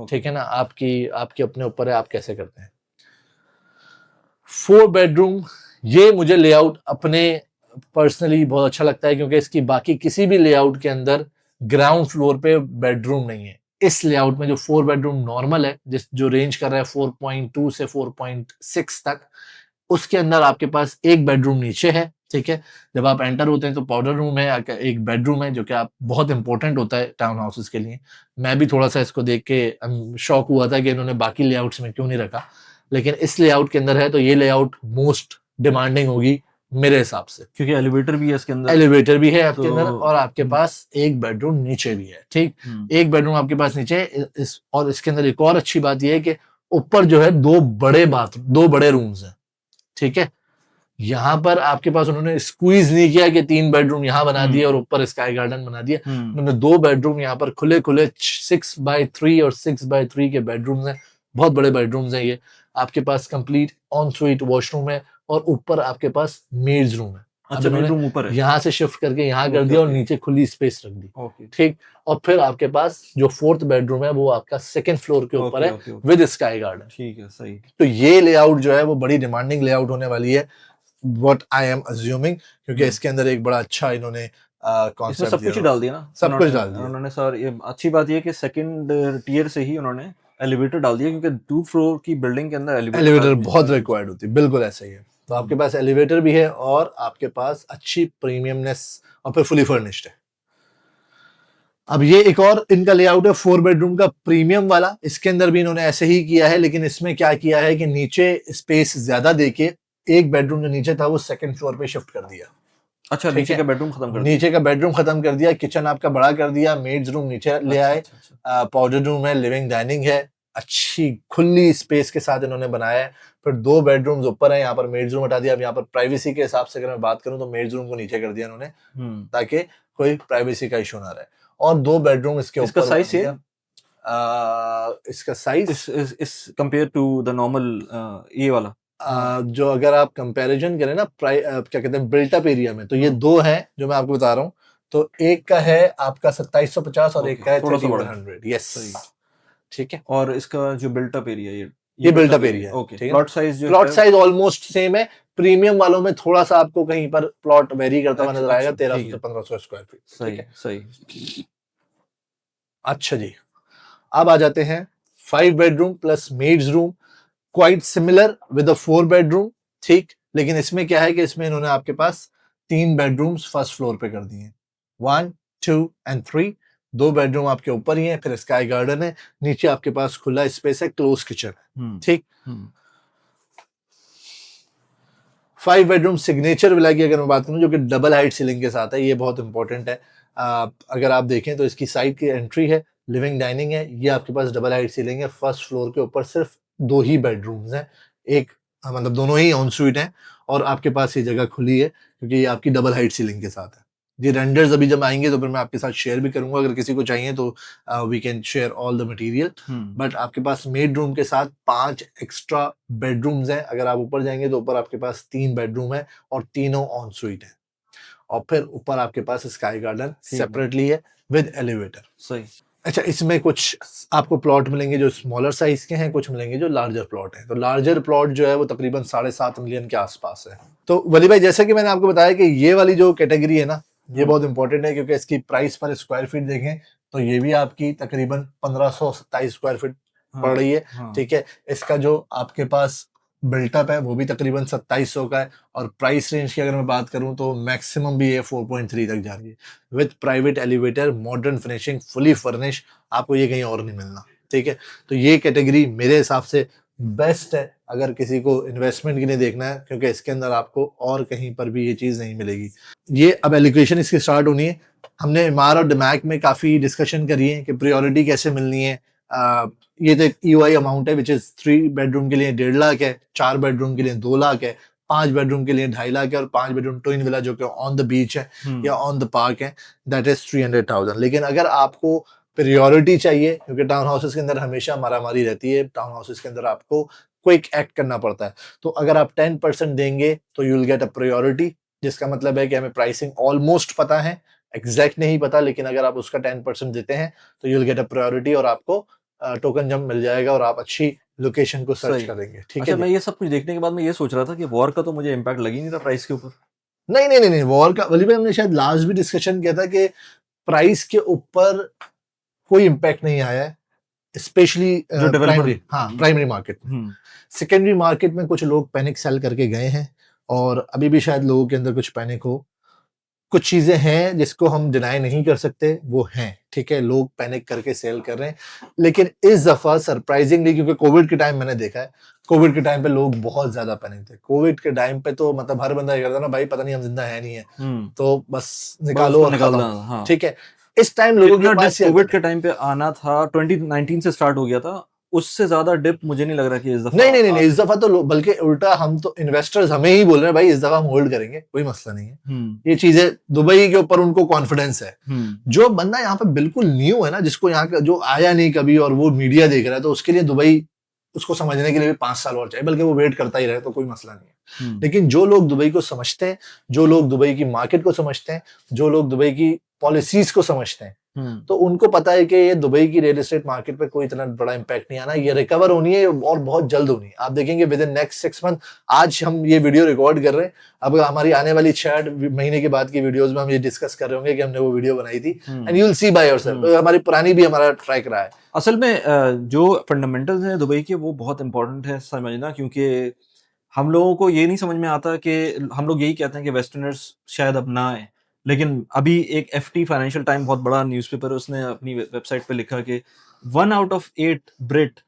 ठीक है ना। आपकी आपके अपने ऊपर है आप कैसे करते हैं। 4 बेडरूम, ये मुझे लेआउट अपने पर्सनली बहुत अच्छा लगता है क्योंकि इसकी बाकी किसी भी लेआउट के अंदर ग्राउंड फ्लोर पे बेडरूम नहीं है। इस लेआउट में जो 4 बेडरूम नॉर्मल है, जिस जो रेंज कर रहा है 4.2 से 4.6 तक, उसके अंदर आपके पास एक बेडरूम नीचे है, ठीक है। जब आप एंटर होते हैं तो पाउडर रूम है, एक बेडरूम है जो कि आप बहुत इंपॉर्टेंट होता है टाउन हाउसेस के लिए। मैं भी थोड़ा सा इसको देख के शॉक हुआ था कि इन्होंने बाकी लेआउट्स में क्यों नहीं रखा, लेकिन इस लेआउट के अंदर है तो ये लेआउट मोस्ट डिमांडिंग होगी मेरे हिसाब से, क्योंकि एलिवेटर भी है इसके अंदर। एलिवेटर भी है आपके अंदर तो और आपके पास एक बेडरूम नीचे भी है, ठीक। एक बेडरूम आपके पास नीचे है। और इसके अंदर एक और अच्छी बात यह है कि ऊपर जो है 2 बड़े रूम्स हैं, ठीक है। यहाँ पर आपके पास उन्होंने स्क्वीज नहीं किया कि 3 बेडरूम यहाँ बना दिए और ऊपर स्काई गार्डन बना दिया। उन्होंने 2 बेडरूम यहाँ पर खुले खुले 6 बाय 3 और 6 बाय 3 के बेडरूम्स हैं, बहुत बड़े बेडरूम्स हैं ये। आपके पास कंप्लीट ऑन स्वीट वॉशरूम है और ऊपर आपके पास मेड्स रूम है। अच्छा, बेडरूम ऊपर है, यहाँ से शिफ्ट करके यहाँ कर दिया और नीचे खुली स्पेस रख दी, ठीक। और फिर आपके पास जो 4th बेडरूम है वो आपका 2nd फ्लोर के ऊपर है विद स्काई गार्डन, ठीक है, सही। तो ये लेआउट जो है वो बड़ी डिमांडिंग लेआउट होने वाली है, व्हाट आई एम अज्यूमिंग, क्योंकि इसके अंदर एक बड़ा अच्छा इन्होंने इसमें सब कुछ ही डाल दिया ना, सब कुछ डाल दिया उन्होंने सर। ये अच्छी बात ये कि सेकंड टियर से ही उन्होंने एलिवेटर डाल दिया, क्योंकि 2 फ्लोर की बिल्डिंग के अंदर एलिवेटर बहुत रिक्वायर्ड होती है, बिल्कुल ऐसा ही है। तो आपके पास एलिवेटर भी है और आपके पास अच्छी प्रीमियमनेस और फिर फुली फर्निश्ड है। अब ये एक और इनका लेआउट है 4 बेडरूम का प्रीमियम वाला। इसके अंदर भी इन्होंने ऐसे ही किया है, लेकिन इसमें क्या किया है कि नीचे स्पेस ज्यादा देके एक बेडरूम जो नीचे था वो 2nd फ्लोर पे शिफ्ट कर दिया। अच्छा, नीचे का बेडरूम खत्म कर दिया, नीचे का बेडरूम खत्म कर दिया, किचन आपका बड़ा कर दिया, मेड्स रूम नीचे ले आए, पाउडर रूम है, लिविंग डाइनिंग है, अच्छी खुली स्पेस के साथ इन्होंने बनाया है। फिर 2 बेडरूम्स ऊपर है, यहाँ पर मेड्स रूम हटा दिया। अब यहाँ पर प्राइवेसी के हिसाब से अगर मैं बात करूं तो मेड्स रूम को नीचे कर दिया इन्होंने, ताकि कोई प्राइवेसी का इशू ना रहे। और 2 बेडरूम इसके ऊपर। इसका साइज है, इसका साइज इस कंपेयर टू द नॉर्मल ये वाला, जो अगर आप कंपैरिजन करें ना क्या कहते हैं बिल्ट अप एरिया में, तो ये 2 हैं जो मैं आपको बता रहा हूँ। तो एक का है आपका 2750 और एक का है 3100, यस, ठीक है। और इसका जो बिल्ट अप एरिया ये बिल्ट अप एरिया है, okay. Plot size almost same है। प्रीमियम वालों में थोड़ा सा आपको कहीं पर प्लॉट वेरी करता हुआ नजर आएगा, 1300 से 1500 स्क्वायर फीट, सही है, सही। अच्छा जी, अब आ जाते हैं 5 bedroom plus maids room, quite similar with a 4 bedroom, ठीक। लेकिन इसमें क्या है कि इसमें इन्होंने आपके पास 3 बेडरूम्स फर्स्ट फ्लोर पे कर दिए, 1, 2 एंड 3। 2 बेडरूम आपके ऊपर ही है, फिर स्काई गार्डन है, नीचे आपके पास खुला स्पेस है, क्लोज किचन है, ठीक। 5 बेडरूम सिग्नेचर विला की अगर मैं बात करूं जो कि डबल हाइट सीलिंग के साथ है, ये बहुत इंपॉर्टेंट है। अगर आप देखें तो इसकी साइड की एंट्री है, लिविंग डाइनिंग है, ये आपके पास डबल हाइट सीलिंग है। फर्स्ट फ्लोर के ऊपर सिर्फ 2 ही बेडरूम्स हैं, एक मतलब दोनों ही ऑन स्वीट हैं और आपके पास ये जगह खुली है क्योंकि ये आपकी डबल हाइट सीलिंग के साथ है। ये रेंडर्स अभी जब आएंगे तो फिर मैं आपके साथ शेयर भी करूंगा, अगर किसी को चाहिए तो we can share all the material. But आपके पास मेड रूम के साथ 5 एक्स्ट्रा बेडरूम्स हैं। अगर आप ऊपर जाएंगे तो ऊपर आपके पास 3 बेडरूम है और तीनों ऑन स्वीट है। और फिर ऊपर आपके पास स्काई गार्डन ठीक है। सेपरेटली है विद एलिवेटर। सही। अच्छा, इसमें कुछ आपको प्लॉट मिलेंगे जो स्मॉलर साइज के हैं, कुछ मिलेंगे जो लार्जर प्लॉट हैं। तो लार्जर प्लॉट जो है वो तकरीबन 7.5 मिलियन के आसपास है। तो वली भाई, जैसा कि मैंने आपको बताया कि ये वाली जो कैटेगरी है ना, ये बहुत इंपॉर्टेंट है, क्योंकि इसकी प्राइस पर स्क्वायर फीट देखें तो ये भी आपकी तकरीबन 1527 स्क्वायर फीट पड़ रही है। हाँ। ठीक है, इसका जो आपके पास बिल्टअप है वो भी तकरीबन 2700 का है, और प्राइस रेंज की अगर मैं बात करूं तो मैक्सिमम भी ये 4.3 तक जा रही है with private elevator, modern finishing, fully furnish. आपको ये कहीं और नहीं मिलना। ठीक है, तो ये कैटेगरी मेरे हिसाब से बेस्ट है अगर किसी को इन्वेस्टमेंट के लिए देखना है, क्योंकि इसके अंदर आपको और कहीं पर भी ये चीज नहीं मिलेगी। ये अब एलोकेशन इसकी स्टार्ट होनी है। हमने इमार और डमैक में काफी डिस्कशन करी है कि प्रायोरिटी कैसे मिलनी है। ये तो ईओआई अमाउंट है विच इज 3 बेडरूम के लिए 1.5 लाख है, 4 बेडरूम के लिए 2 लाख है, 5 बेडरूम के लिए 2.5 लाख है, और 5 बेडरूम ट्विन विला जो कि ऑन द बीच है या ऑन द पार्क है, दैट इज 300,000। लेकिन अगर आपको प्रायोरिटी चाहिए, क्योंकि टाउन हाउसेस के अंदर हमेशा मारामारी रहती है, टाउन हाउसेस के अंदर आपको क्विक एक्ट करना पड़ता है, तो अगर आप 10% देंगे तो you will get a priority, जिसका मतलब है कि हमें प्राइसिंग ऑलमोस्ट पता है, एग्जैक्ट नहीं पता, लेकिन अगर आप उसका 10% देते हैं तो you will get a priority, और आपको टोकन जंप मिल जाएगा और आप अच्छी लोकेशन को सर्च सही। करेंगे। ठीक अच्छा, है मैं जी। ये सब कुछ देखने के बाद मैं ये सोच रहा था कि वॉर का तो मुझे इम्पैक्ट लग ही नहीं रहा प्राइस के ऊपर। नहीं नहीं नहीं नहीं, वॉर का वली भाई हमने शायद लास्ट भी डिस्कशन किया था कि प्राइस के ऊपर कोई इम्पैक्ट नहीं आया है, स्पेशली जो डेवलपर। प्राइमरी, हाँ प्राइमरी मार्केट में। सेकेंडरी मार्केट में कुछ लोग पैनिक सेल करके गए हैं, और अभी भी शायद लोगों के अंदर कुछ पैनिक हो। कुछ चीजें हैं जिसको हम डिनाई नहीं कर सकते, वो हैं। ठीक है, लोग पैनिक करके सेल कर रहे हैं, लेकिन इस दफा सरप्राइजिंगली, क्योंकि कोविड के टाइम मैंने देखा है, कोविड के टाइम पे लोग बहुत ज्यादा पैनिक थे। कोविड के टाइम पे तो मतलब हर बंदा ये करता ना, भाई पता नहीं हम जिंदा है नहीं है, तो बस निकालो उसको और निकालना। खत्म। हाँ। ठीक है, इस टाइम लोगों के जितना डिप पास ये कोविड अंदर के है। टाइम पे आना था 2019 से स्टार्ट हो गया था, उससे ज्यादा डिप मुझे नहीं लग रहा कि इस दफा नहीं नहीं नहीं नहीं, इस आ दफा तो बल्कि उल्टा, हम तो इन्वेस्टर्स हमें ही बोल रहे हैं भाई इस दफा हम होल्ड करेंगे, कोई मसला नहीं है। ये चीजें दुबई के ऊपर उनको कॉन्फिडेंस है। जो बंदा यहाँ पे बिल्कुल न्यू है ना, जिसको यहाँ का जो आया नहीं कभी और वो मीडिया देख रहा है, तो उसके लिए दुबई, उसको समझने के लिए भी 5 साल और चाहिए, बल्कि वो वेट करता ही रहे तो कोई मसला नहीं है। लेकिन जो लोग दुबई को समझते हैं, जो लोग दुबई की मार्केट को समझते हैं, जो लोग दुबई की पॉलिसीज को समझते हैं, तो उनको पता है कि ये दुबई की रियल एस्टेट मार्केट पे कोई इतना बड़ा इंपैक्ट नहीं आना, ये रिकवर होनी है और बहुत जल्द होनी है। आप देखेंगे विद इन नेक्स्ट 6 मंथ। आज हम ये वीडियो रिकॉर्ड कर रहे हैं, अब हमारी आने वाली 6 महीने के बाद की वीडियोस में हम ये डिस्कस कर रहे होंगे कि हमने वो वीडियो बनाई थी, and you will see by yourself. हमारी पुरानी भी हमारा ट्रैक रहा है। असल में जो फंडामेंटल्स हैं दुबई के वो बहुत इंपॉर्टेंट है समझना, क्योंकि हम लोगों को ये नहीं समझ में आता कि हम लोग यही कहते हैं कि वेस्टर्नर्स शायद अब ना आए, लेकिन अभी एक एफटी फाइनेंशियल टाइम बहुत बड़ा न्यूज़पेपर है, उसने अपनी वेबसाइट पे लिखा कि 1 आउट ऑफ 8 ब्रिट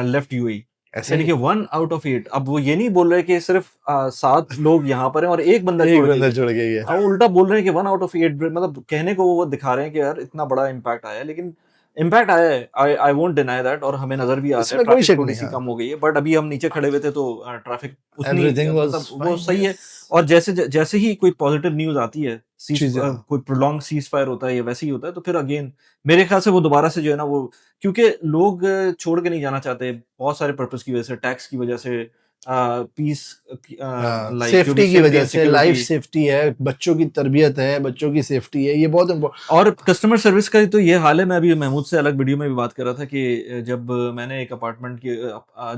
लेफ्ट यूएई, ऐसे यानी कि 1 आउट ऑफ 8। अब वो ये नहीं बोल रहे कि सिर्फ 7 लोग यहाँ पर हैं और एक बंदा एक छोड़ बंदा के, छोड़ गई है। हाँ, वो उल्टा बोल रहे हैं कि 1 आउट ऑफ 8 ब्रिट, मतलब कहने को वो दिखा रहे हैं कि यार इतना बड़ा इम्पैक्ट आया है, लेकिन इम्पैक्ट आया है, आई वोंट डिनाई दैट, और हमें नजर भी आता है इसमें कोई ट्रैफिक शक थोड़ी नहीं। सी हाँ, कम हो गई है, बट अभी हम नीचे खड़े हुए थे तो ट्रैफिक उतनी एवरीथिंग वाज मतलब वो फाइन। सही है। और जैसे जैसे ही कोई पॉजिटिव न्यूज आती है, चीजें कोई प्रोलॉन्ग सीज फायर होता है या वैसे ही होता है, तो फिर अगेन मेरे ख्याल से वो दोबारा से जो है ना वो, क्योंकि लोग छोड़ के नहीं जाना चाहते बहुत सारे पर्पस की वजह से, टैक्स की वजह से, पीस, लाइक जो भी सेफ्टी की सेफ्टी वजह एंड से, लाइफ सिक्योरिटी, सेफ्टी है, बच्चों की तरबियत है, बच्चों की सेफ्टी है, ये बहुत इम्पोर्टेंट। और कस्टमर सर्विस का तो ये हाल है। मैं अभी महमूद से अलग वीडियो में भी बात कर रहा था कि जब मैंने एक अपार्टमेंट की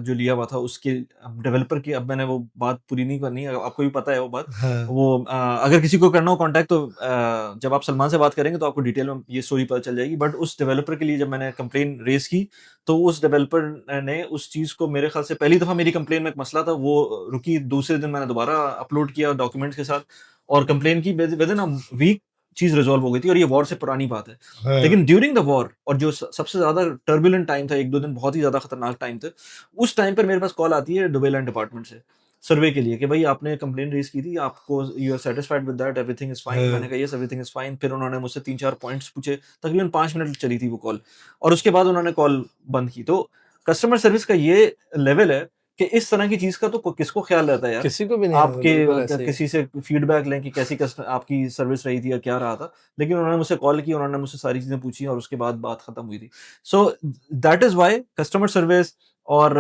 जो लिया हुआ था उसके डेवलपर की, अब मैंने वो बात पूरी नहीं करनी है, आपको भी पता है वो बात, हाँ, वो अगर किसी को करना हो कांटेक्ट तो जब आप सलमान से बात करेंगे तो आपको डिटेल में ये स्टोरी पता चल जाएगी। बट उस डेवलपर के लिए जब मैंने कंप्लेन रेज की तो उस डेवलपर ने उस चीज को, मेरे ख्याल से पहली दफा मेरी कंप्लेन में एक मसला था, वो रुकी, दूसरे दिन मैंने दोबारा अपलोड किया डॉक्यूमेंट्स के साथ और कंप्लेन की, विद इन अ वीक चीज रिजॉल्व हो गई थी, और ये वॉर से पुरानी बात है। हाँ। लेकिन ड्यूरिंग द वॉर, और जो सबसे ज्यादा टर्बुलेंट टाइम था, 1-2 दिन बहुत ही ज्यादा खतरनाक टाइम थे, उस टाइम पर मेरे पास कॉल आती है दुबई लैंड डिपार्टमेंट से सर्वे के लिए कि भाई आपने कंप्लेन रेज की थी, आपको you are satisfied with that, everything is fine. मैंने कहा यस एवरीथिंग इज फाइन। फिर उन्होंने मुझसे 3-4 पॉइंट्स पूछे, तकरीबन 5 मिनट चली थी वो कॉल, और उसके बाद उन्होंने कॉल बंद की। तो कस्टमर सर्विस का ये लेवल है कि इस तरह की चीज का तो किसको ख्याल रहता है यार, किसी को भी नहीं होगा, बिल्कुल आपके ऐसे ही। किसी से फीडबैक लें कि कैसी आपकी सर्विस रही थी या क्या रहा था। लेकिन उन्होंने मुझसे कॉल की, उन्होंने मुझसे सारी चीजें पूछी और उसके बाद बात खत्म हुई थी। So that is why customer service और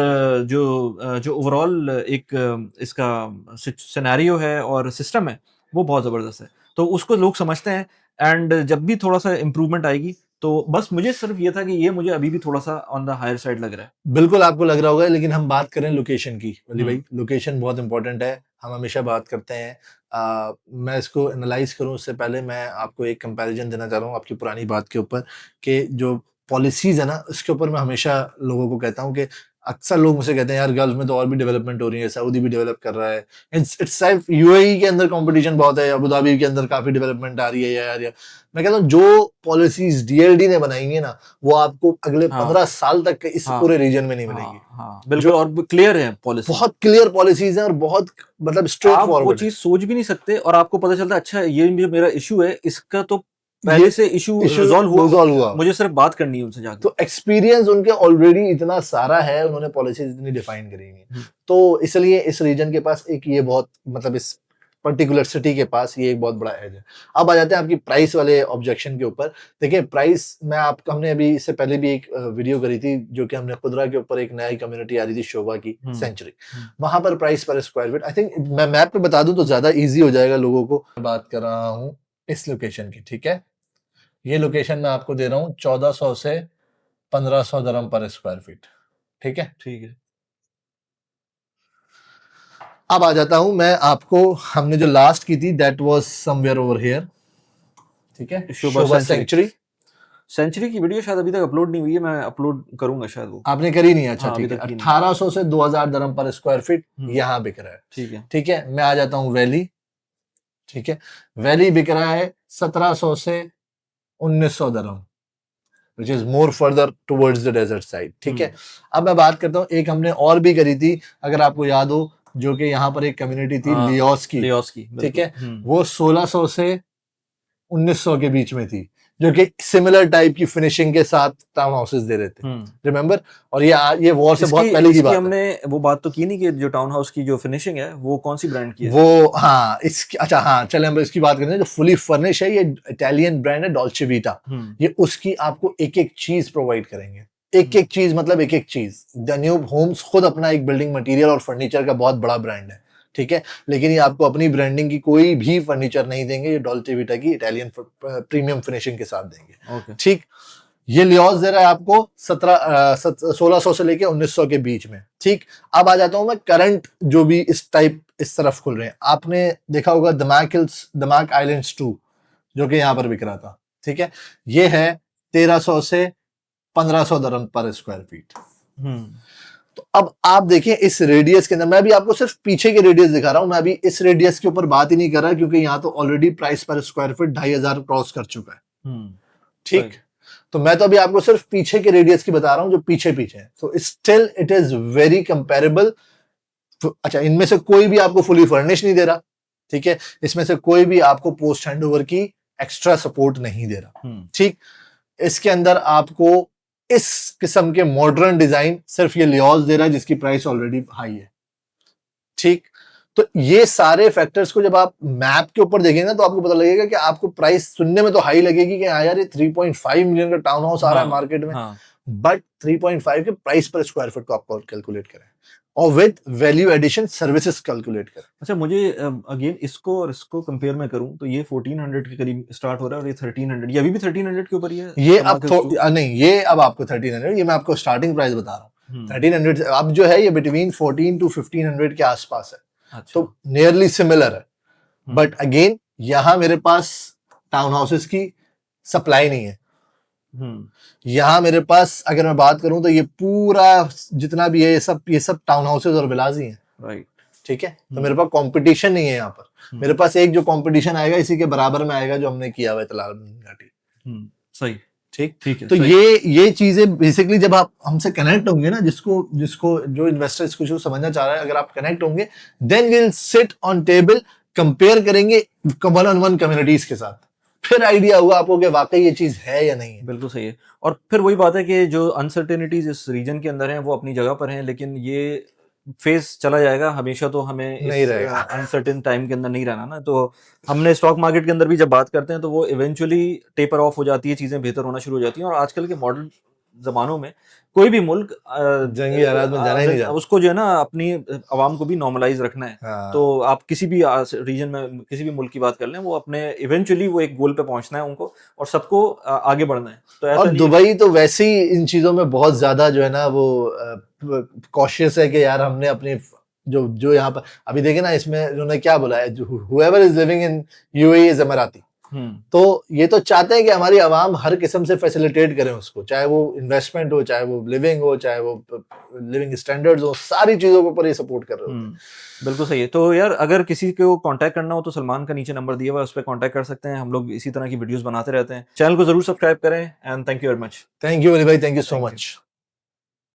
जो ओवरऑल एक इसका सिनेरियो है और सिस्टम है, वो बहुत जबरदस्त है, तो उसको लोग समझते हैं। एंड जब भी थोड़ा सा इम्प्रूवमेंट आएगी, तो बस मुझे सिर्फ ये था कि ये मुझे अभी भी थोड़ा सा ऑन द हायर साइड लग रहा है। बिल्कुल आपको लग रहा होगा, लेकिन हम बात करें लोकेशन की वली भाई, हम्म। लोकेशन बहुत इंपॉर्टेंट है, हम हमेशा बात करते हैं। मैं इसको एनालाइज करूं उससे पहले मैं आपको एक कंपैरिजन देना चाह रहा हूं आपकी पुरानी बात के ऊपर, कि जो पॉलिसीज है ना उसके ऊपर मैं हमेशा लोगों को कहता हूं कि अक्सर लोग मुझसे कहते हैं यार गल्फ में तो और भी डेवलपमेंट हो रही है, सऊदी भी डेवलप कर रहा है, इट्स सिर्फ यूएई के अंदर कंपटीशन बहुत है, अबू धाबी के अंदर काफी डेवलपमेंट आ रही है यार। मैं कहता हूँ जो पॉलिसीज डीएलडी ने बनाई है ना वो आपको अगले हाँ 15 साल तक इस हाँ पूरे रीजन में नहीं मिलेगी। हाँ हाँ, बिल्कुल, और क्लियर है पॉलिसी। बहुत क्लियर पॉलिसीज हैं और बहुत मतलब स्ट्रेट आप वो फॉरवर्ड है। चीज सोच भी नहीं सकते, और आपको पता चलता है अच्छा ये जो मेरा इशू है इसका तो ये पहले से इशू इशू रिजॉल्व रिजॉल्व हुआ, हुआ, मुझे सिर्फ बात करनी है उनसे जाकर। तो एक्सपीरियंस उनके ऑलरेडी इतना सारा है, उन्होंने पॉलिसीज इतनी डिफाइन करी हुई हैं, तो इसलिए इस रीजन के पास एक ये बहुत मतलब इस पर्टिकुलर सिटी के पास ये एक बहुत बड़ा एज है। अब आ जाते हैं आपकी प्राइस वाले ऑब्जेक्शन के ऊपर। देखिए प्राइस मैं आपको, हमने अभी इससे पहले भी एक वीडियो करी थी जो कि हमने खुदरा के ऊपर, एक नई कम्युनिटी आ रही थी शोभा की सेंचुरी, वहां पर price per square feet, I think मैं मैप पे बता दूं तो ज्यादा इजी हो जाएगा लोगों को। बात कर रहा हूँ इस लोकेशन की, ठीक है, ये लोकेशन मैं आपको दे रहा हूँ 1400 से 1500 दरम पर स्क्वायर फीट, ठीक है। ठीक है। अब आ जाता हूं मैं आपको, हमने जो लास्ट की थी that was somewhere over here, ठीक है, शोभा शोभा सेंचुरी। सेंचुरी। सेंचुरी की वीडियो शायद अभी तक अपलोड नहीं हुई है, मैं अपलोड करूंगा शायद वो। आपने करी नहीं, अच्छा हाँ, अभी ठीक है। तक की नहीं। 1800 से 2000 दरम पर स्क्वायर फीट यहाँ बिक रहा है, ठीक है। ठीक है। मैं आ जाता हूँ वैली, ठीक है, वैली बिक रहा है 1700 से 1900 दरम, which is more further towards the desert side, ठीक है। अब मैं बात करता हूँ, एक हमने और भी करी थी अगर आपको याद हो, जो कि यहाँ पर एक कम्युनिटी थी लियोस की, लियोस की, ठीक है, बिल्कुल। वो 1600 से 1900 के बीच में थी, जो कि सिमिलर टाइप की फिनिशिंग के साथ टाउन हाउसेस दे रहे थे, रिमेंबर। और ये वॉर से बहुत पहले की बात है। हमने वो बात तो की नहीं कि जो टाउन हाउस की जो फिनिशिंग है वो कौन सी ब्रांड की है वो, हाँ इसकी, अच्छा हाँ चले हम इसकी बात करते हैं। जो फुली फर्निश है ये इटालियन ब्रांड है डॉल्चे वीटा, ये उसकी आपको एक एक चीज प्रोवाइड करेंगे, एक एक चीज मतलब एक एक चीज। डैन्यूब होम्स खुद अपना एक बिल्डिंग मटेरियल और फर्नीचर का बहुत बड़ा ब्रांड है, ठीक है, लेकिन ये आपको अपनी ब्रांडिंग की कोई भी फर्नीचर नहीं देंगे, ये डॉल्चे वीटा की इटालियन प्रीमियम फिनिशिंग के साथ देंगे, ठीक। ये लियोस दे रहा है आपको 1600 से लेके 1900 के बीच में, ठीक। अब आ जाता हूं मैं करंट जो भी इस टाइप इस तरफ खुल रहे हैं, आपने देखा होगा दमाक आइलैंड्स 2 जो कि यहाँ पर बिक रहा था, ठीक है, ये है 1300 से 1500 दरम पर स्क्वायर फीट। तो अब आप देखें इस रेडियस के अंदर, मैं भी आपको सिर्फ पीछे के रेडियस दिखा रहा हूं, मैं अभी इस रेडियस के ऊपर बात ही नहीं कर रहा क्योंकि यहाँ तो already price per square feet 2500 cross कर चुका है, ठीक। तो मैं तो अभी आपको सिर्फ पीछे के रेडियस की बता रहा हूं जो पीछे पीछे है, तो still it is very comparable. अच्छा, इनमें से कोई भी आपको फुली फर्निश नहीं दे रहा, ठीक है, इसमें से कोई भी आपको पोस्ट हैंडओवर की एक्स्ट्रा सपोर्ट नहीं दे रहा, ठीक। इसके अंदर आपको इस किस्म के मॉडर्न डिजाइन सिर्फ ये लियोस दे रहा है जिसकी प्राइस ऑलरेडी हाई है, ठीक। तो ये सारे फैक्टर्स को जब आप मैप के ऊपर देखेंगे तो आपको पता लगेगा कि आपको प्राइस सुनने में तो हाई लगेगी कि हाँ यार ये 3.5 मिलियन का टाउन हाउस आ रहा है मार्केट में, बट 3.5 के प्राइस पर स्क्वायर फीट को आप कैलकुलेट करें और with value addition services calculate करें। अच्छा, मुझे अगेन इसको और इसको कंपेयर में करूं तो ये 1400 के करीब स्टार्ट हो रहा है और ये 1300, ये अभी भी 1300 के ऊपर ही है। ये अब नहीं, ये अब आपको 1300, ये मैं आपको स्टार्टिंग प्राइस बता रहा हूँ 1300, अब जो है ये बिटवीन 14 to 1500 के आसपास है। अच्छा। तो नियरली सिमिलर है, बट अगेन यहाँ मेरे पास टाउन हाउसेस की सप्लाई नहीं है, यहाँ मेरे पास अगर मैं बात करूं तो ये पूरा जितना भी है ये सब टाउन हाउसेस और विलाज ही हैं, राइट, ठीक है। तो मेरे पास कंपटीशन नहीं है यहाँ पर, मेरे पास एक जो कंपटीशन आएगा इसी के बराबर में आएगा जो हमने किया हुआ है तलाल घाटी, सही, ठीक है। तो ये चीजें बेसिकली जब आप हमसे कनेक्ट होंगे ना, जिसको जो इन्वेस्टर इसको समझना चाह रहा है, अगर आप कनेक्ट होंगे then we will sit on table, compare करेंगे 1-on-1 कम्युनिटीज के साथ, फिर आइडिया हुआ आपको कि वाकई ये चीज है या नहीं है। बिल्कुल सही है। और फिर वही बात है कि जो अनसर्टेनिटीज इस रीजन के अंदर हैं वो अपनी जगह पर हैं, लेकिन ये फेज चला जाएगा, हमेशा तो हमें नहीं रहेगा, अनसर्टेन टाइम के अंदर नहीं रहना ना। तो हमने स्टॉक मार्केट के अंदर भी जब बात करते हैं तो वो इवेंचुअली टेपर ऑफ हो जाती है, चीजें बेहतर होना शुरू हो जाती हैं, और आजकल के मॉडल जमानों में कोई भी मुल्क जंगी हालात में जाना ही नहीं चाहता। उसको जो है ना अपनी आवाम को भी नॉर्मलाइज रखना है। हाँ। तो आप किसी भी रीजन में किसी भी मुल्क की बात कर लें, वो अपने इवेंचुअली वो एक गोल पे पहुंचना है उनको, और सबको आगे बढ़ना है। तो ऐसा और नहीं दुबई तो वैसे ही इन चीजों में बहुत ज्यादा जो है ना वो कॉशियस है कि यार हमने अपनी जो जो यहाँ पर अभी देखे ना, इसमें उन्होंने क्या बोला है, whoever is living in UAE is Emirati। तो ये तो चाहते हैं कि हमारी आवाम हर किस्म से फैसिलिटेट करें उसको, चाहे वो इन्वेस्टमेंट हो, चाहे वो लिविंग हो, चाहे वो लिविंग स्टैंडर्ड्स हो, सारी चीजों के ऊपर ये सपोर्ट कर रहे होते हैं। बिल्कुल सही है। तो यार अगर किसी को कांटेक्ट करना हो तो सलमान का नीचे नंबर दिया हुआ है, उस पर कांटेक्ट कर सकते हैं। हम लोग इसी तरह की वीडियोस बनाते रहते हैं। चैनल को जरूर सब्सक्राइब करें and thank you very much. Thank you Ali भाई, थैंक यू सो मच।